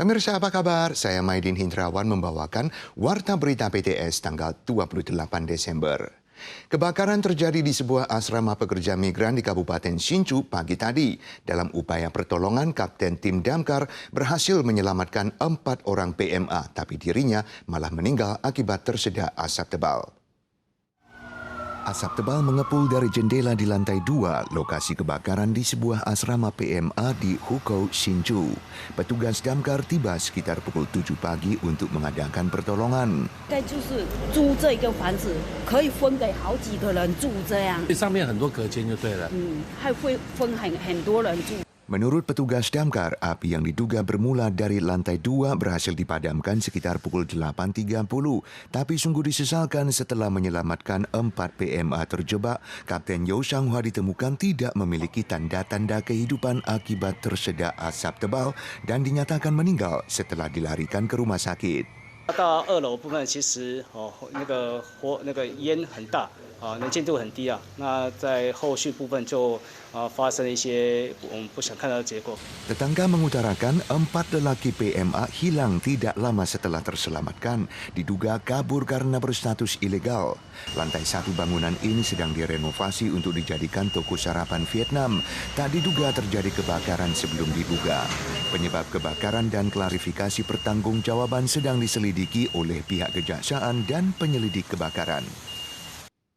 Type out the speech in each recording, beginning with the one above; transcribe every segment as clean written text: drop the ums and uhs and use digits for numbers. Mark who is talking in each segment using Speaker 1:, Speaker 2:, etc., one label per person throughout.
Speaker 1: Pemirsa apa kabar? Saya Maidin Hindrawan membawakan Warta Berita PTS tanggal 28 Desember. Kebakaran terjadi di sebuah asrama pekerja migran di Kabupaten Hsinchu pagi tadi. Dalam upaya pertolongan, Kapten Tim Damkar berhasil menyelamatkan 4 orang PMA, tapi dirinya malah meninggal akibat tersedak asap tebal. Asap tebal mengepul dari jendela di lantai 2 lokasi kebakaran di sebuah asrama PMA di Hukou, Hsinchu. Petugas damkar tiba sekitar pukul 7 pagi untuk mengadakan pertolongan.
Speaker 2: 上面很多隔间就对了。
Speaker 3: 还会分很多人住。
Speaker 1: Menurut petugas damkar, api yang diduga bermula dari lantai 2 berhasil dipadamkan sekitar pukul 8.30. Tapi sungguh disesalkan setelah menyelamatkan 4 PMA terjebak, Kapten You Shanghua ditemukan tidak memiliki tanda-tanda kehidupan akibat tersedak asap tebal dan dinyatakan meninggal setelah dilarikan ke rumah sakit.
Speaker 4: 到2楼部分，其实那个烟很大能见度很低啊。那在后续部分就发生了一些我们不想看到的结果。
Speaker 1: Tetangga mengutarakan 4 lelaki PMA hilang tidak lama setelah terselamatkan, diduga kabur karena berstatus ilegal. Lantai 1 bangunan ini sedang direnovasi untuk dijadikan toko sarapan Vietnam. Tak diduga terjadi kebakaran sebelum dibuka. Penyebab kebakaran dan klarifikasi pertanggungjawaban sedang diselidiki oleh pihak kejaksaan dan penyelidik kebakaran.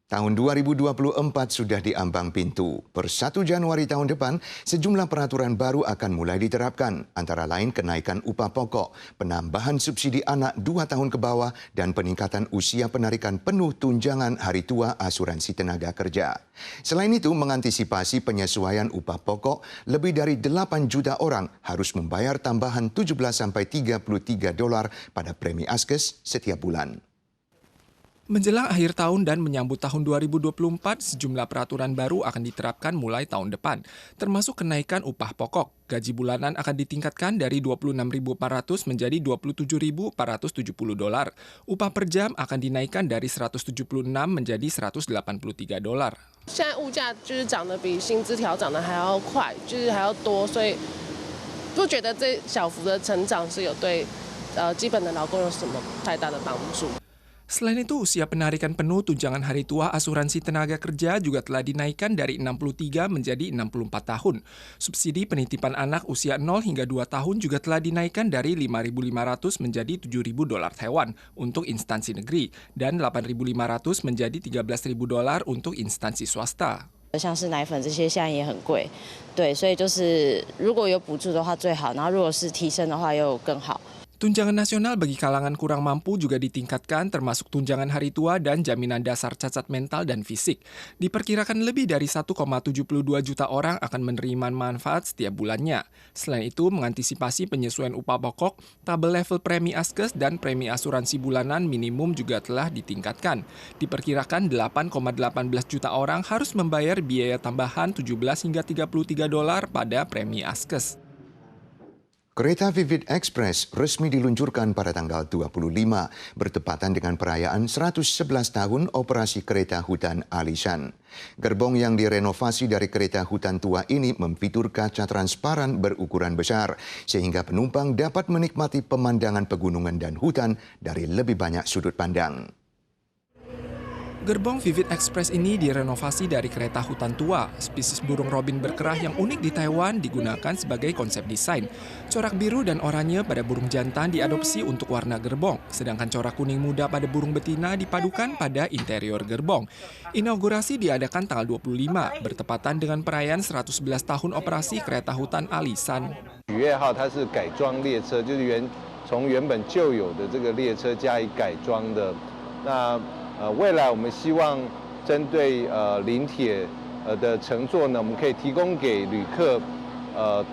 Speaker 1: Tahun 2024 sudah diambang pintu. Per 1 Januari tahun depan, sejumlah peraturan baru akan mulai diterapkan, antara lain kenaikan upah pokok, penambahan subsidi anak 2 tahun ke bawah, dan peningkatan usia penarikan penuh tunjangan hari tua asuransi tenaga kerja. Selain itu, mengantisipasi penyesuaian upah pokok, lebih dari 8 juta orang harus membayar tambahan $17-33 pada premi Askes setiap bulan.
Speaker 5: Menjelang akhir tahun dan menyambut tahun 2024, sejumlah peraturan baru akan diterapkan mulai tahun depan, termasuk kenaikan upah pokok. Gaji bulanan akan ditingkatkan dari $26.400 menjadi $27.470. Upah per jam akan dinaikkan dari $176 menjadi $183.
Speaker 6: 现在物价就是涨得比薪资调涨得还要快，就是还要多，所以不觉得这小幅的成长是有对基本的劳工有什么太大的帮助。
Speaker 5: Selain itu, usia penarikan penuh tunjangan hari tua asuransi tenaga kerja juga telah dinaikkan dari 63 menjadi 64 tahun. Subsidi penitipan anak usia 0 hingga 2 tahun juga telah dinaikkan dari $5.500 menjadi $7.000 Taiwan untuk instansi negeri dan $8.500 menjadi $13.000 untuk instansi swasta.
Speaker 7: 像是奶粉这些现在也很贵，对，所以就是如果有补助的话最好，然后如果是提升的话又更好。
Speaker 5: Tunjangan nasional bagi kalangan kurang mampu juga ditingkatkan, termasuk tunjangan hari tua dan jaminan dasar cacat mental dan fisik. Diperkirakan lebih dari 1,72 juta orang akan menerima manfaat setiap bulannya. Selain itu, mengantisipasi penyesuaian upah pokok, tabel level premi Askes dan premi asuransi bulanan minimum juga telah ditingkatkan. Diperkirakan 8,18 juta orang harus membayar biaya tambahan $17 hingga $33 pada premi Askes.
Speaker 1: Kereta Vivid Express resmi diluncurkan pada tanggal 25, bertepatan dengan perayaan 111 tahun operasi kereta hutan Alishan. Gerbong yang direnovasi dari kereta hutan tua ini memfitur kaca transparan berukuran besar, sehingga penumpang dapat menikmati pemandangan pegunungan dan hutan dari lebih banyak sudut pandang.
Speaker 5: Gerbong Vivid Express ini direnovasi dari kereta hutan tua. Spesies burung robin berkerah yang unik di Taiwan digunakan sebagai konsep desain. Corak biru dan oranye pada burung jantan diadopsi untuk warna gerbong, sedangkan corak kuning muda pada burung betina dipadukan pada interior gerbong. Inaugurasi diadakan tanggal 25, bertepatan dengan perayaan 111 tahun operasi kereta hutan Alishan.
Speaker 8: 羽月号它是改装列车，就是从原本旧有的这个列车加以改装的。那 未来我们希望针对临铁的乘坐呢，我们可以提供给旅客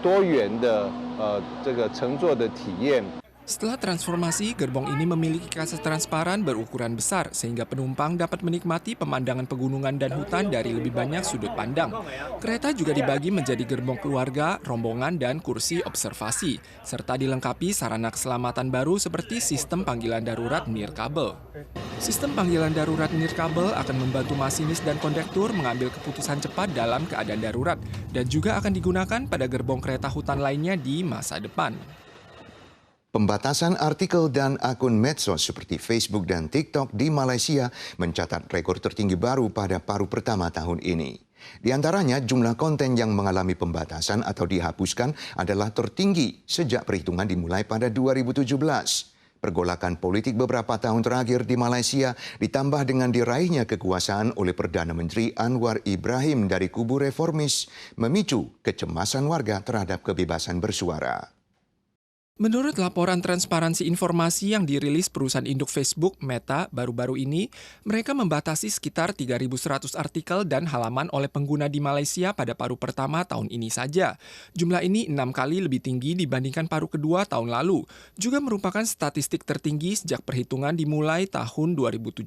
Speaker 8: 多元的这个乘坐的体验。
Speaker 5: Setelah transformasi, gerbong ini memiliki kaca transparan berukuran besar sehingga penumpang dapat menikmati pemandangan pegunungan dan hutan dari lebih banyak sudut pandang. Kereta juga dibagi menjadi gerbong keluarga, rombongan, dan kursi observasi, serta dilengkapi sarana keselamatan baru seperti sistem panggilan darurat nirkabel. Sistem panggilan darurat nirkabel akan membantu masinis dan kondektur mengambil keputusan cepat dalam keadaan darurat dan juga akan digunakan pada gerbong kereta hutan lainnya di masa depan.
Speaker 1: Pembatasan artikel dan akun medsos seperti Facebook dan TikTok di Malaysia mencatat rekor tertinggi baru pada paruh pertama tahun ini. Di antaranya, jumlah konten yang mengalami pembatasan atau dihapuskan adalah tertinggi sejak perhitungan dimulai pada 2017. Pergolakan politik beberapa tahun terakhir di Malaysia ditambah dengan diraihnya kekuasaan oleh Perdana Menteri Anwar Ibrahim dari kubu reformis memicu kecemasan warga terhadap kebebasan bersuara.
Speaker 5: Menurut laporan transparansi informasi yang dirilis perusahaan induk Facebook, Meta, baru-baru ini, mereka membatasi sekitar 3.100 artikel dan halaman oleh pengguna di Malaysia pada paruh pertama tahun ini saja. Jumlah ini 6 kali lebih tinggi dibandingkan paruh kedua tahun lalu. Juga merupakan statistik tertinggi sejak perhitungan dimulai tahun 2017.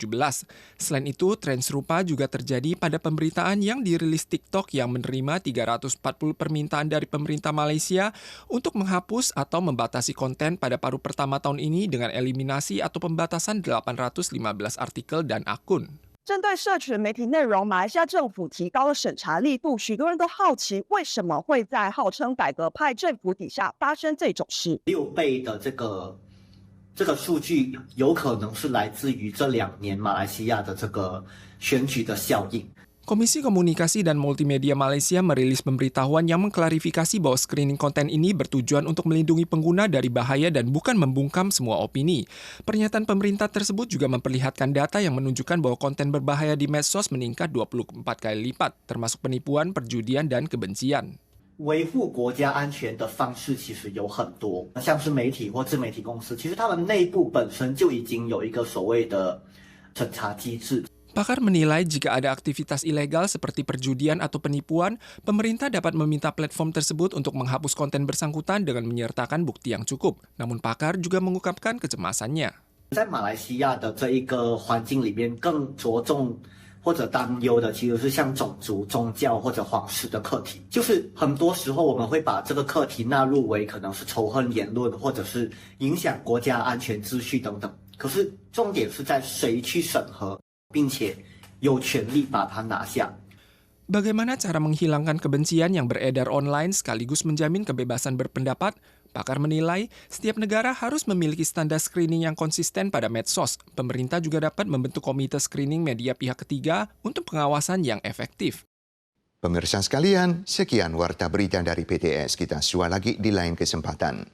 Speaker 5: Selain itu, tren serupa juga terjadi pada pemberitaan yang dirilis TikTok yang menerima 340 permintaan dari pemerintah Malaysia untuk menghapus atau membatasi konten pada paruh pertama tahun ini dengan eliminasi atau pembatasan 815 artikel dan akun.
Speaker 9: 针对社群媒体内容，马来西亚政府提高了审查力度，许多人都好奇为什么会在号称改革派政府底下发生这种事。
Speaker 10: 6倍的这个数据有可能是来自于这2年马来西亚的这个选举的效应。
Speaker 5: Komisi Komunikasi dan Multimedia Malaysia merilis pemberitahuan yang mengklarifikasi bahwa screening konten ini bertujuan untuk melindungi pengguna dari bahaya dan bukan membungkam semua opini. Pernyataan pemerintah tersebut juga memperlihatkan data yang menunjukkan bahwa konten berbahaya di medsos meningkat 24 kali lipat, termasuk penipuan, perjudian, dan kebencian.
Speaker 10: 维护国家安全的方式其实有很多，像是媒体或自媒体公司，其实他们内部本身就已经有一个所谓的审查机制。
Speaker 5: Pakar menilai jika ada aktivitas ilegal seperti perjudian atau penipuan, pemerintah dapat meminta platform tersebut untuk menghapus konten bersangkutan dengan menyertakan bukti yang cukup. Namun pakar juga mengungkapkan kecemasannya.
Speaker 10: 在马来西亚的这一个环境里面，更着重或者担忧的其实是像种族、宗教或者皇室的课题。就是很多时候我们会把这个课题纳入为可能是仇恨言论，或者是影响国家安全秩序等等。可是重点是在谁去审核。 并且有权利把它拿下。
Speaker 5: Bagaimana cara menghilangkan kebencian yang beredar online sekaligus menjamin kebebasan berpendapat? Pakar menilai, setiap negara harus memiliki standar screening yang konsisten pada medsos. Pemerintah juga dapat membentuk komite screening media pihak ketiga untuk pengawasan yang efektif.
Speaker 1: Pemirsa sekalian, sekian warta berita dari PTS. Kita jumpa lagi di lain kesempatan.